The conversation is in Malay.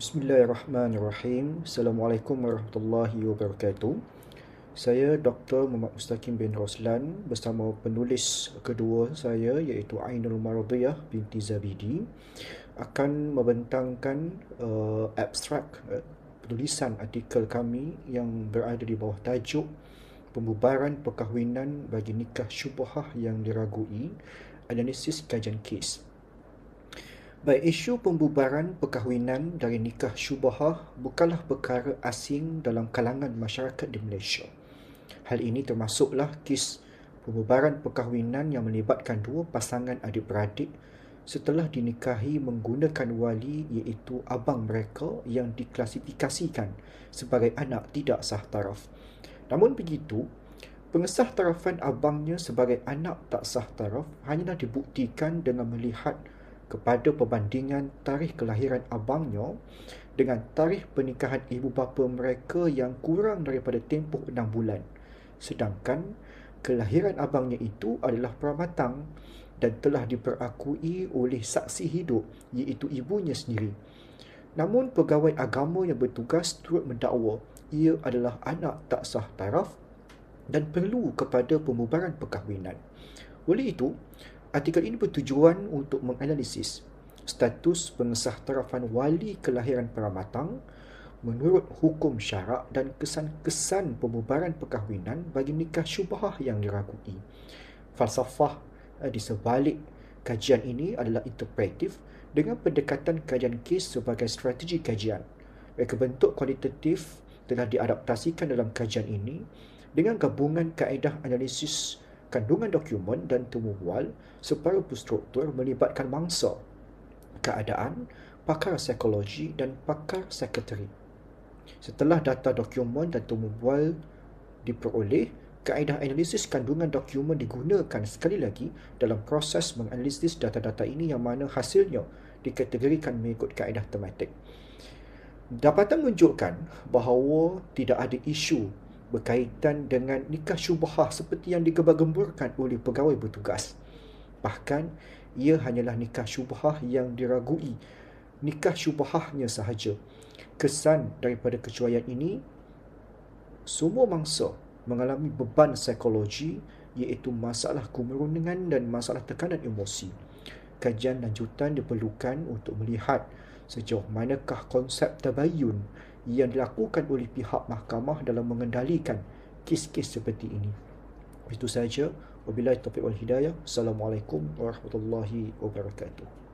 Bismillahirrahmanirrahim. Assalamualaikum warahmatullahi wabarakatuh. Saya Dr. Muhammad Mustaqim bin Roslan bersama penulis kedua saya iaitu Ainul Maradiyah binti Zabidi akan membentangkan abstrak penulisan artikel kami yang berada di bawah tajuk Pembubaran Perkahwinan bagi Nikah Syubhah yang Diragui, Analisis Kajian Kes. Baik, isu pembubaran perkahwinan dari nikah syubhah bukanlah perkara asing dalam kalangan masyarakat di Malaysia. Hal ini termasuklah kes pembubaran perkahwinan yang melibatkan dua pasangan adik-beradik setelah dinikahi menggunakan wali iaitu abang mereka yang diklasifikasikan sebagai anak tidak sah taraf. Namun begitu, pengesah tarafan abangnya sebagai anak tak sah taraf hanyalah dibuktikan dengan melihat kepada perbandingan tarikh kelahiran abangnya dengan tarikh pernikahan ibu bapa mereka yang kurang daripada tempoh 6 bulan. Sedangkan kelahiran abangnya itu adalah pramatang dan telah diperakui oleh saksi hidup iaitu ibunya sendiri. Namun pegawai agama yang bertugas turut mendakwa ia adalah anak tak sah taraf dan perlu kepada pembubaran perkahwinan. Oleh itu, artikel ini bertujuan untuk menganalisis status pengesah tarafan wali kelahiran pramatang menurut hukum syarak dan kesan-kesan pembubaran perkahwinan bagi nikah syubhah yang diragui. Falsafah di sebalik kajian ini adalah interpretif dengan pendekatan kajian kes sebagai strategi kajian. Mereka bentuk kualitatif telah diadaptasikan dalam kajian ini dengan gabungan kaedah analisis kandungan dokumen dan temubual secara berstruktur melibatkan mangsa, keadaan, pakar psikologi dan pakar sekretari. Setelah data dokumen dan temubual diperoleh, kaedah analisis kandungan dokumen digunakan sekali lagi dalam proses menganalisis data-data ini yang mana hasilnya dikategorikan mengikut kaedah tematik. Dapatan menunjukkan bahawa tidak ada isu berkaitan dengan nikah syubhah seperti yang digembar-gemburkan oleh pegawai bertugas. Bahkan, ia hanyalah nikah syubhah yang diragui, nikah syubhahnya sahaja. Kesan daripada kecuaian ini, semua mangsa mengalami beban psikologi iaitu masalah kemerunungan dan masalah tekanan emosi. Kajian lanjutan diperlukan untuk melihat sejauh manakah konsep tabayun yang dilakukan oleh pihak mahkamah dalam mengendalikan kes-kes seperti ini. Itu sahaja. Wabillahi taufiq wal hidayah. Assalamualaikum warahmatullahi wabarakatuh.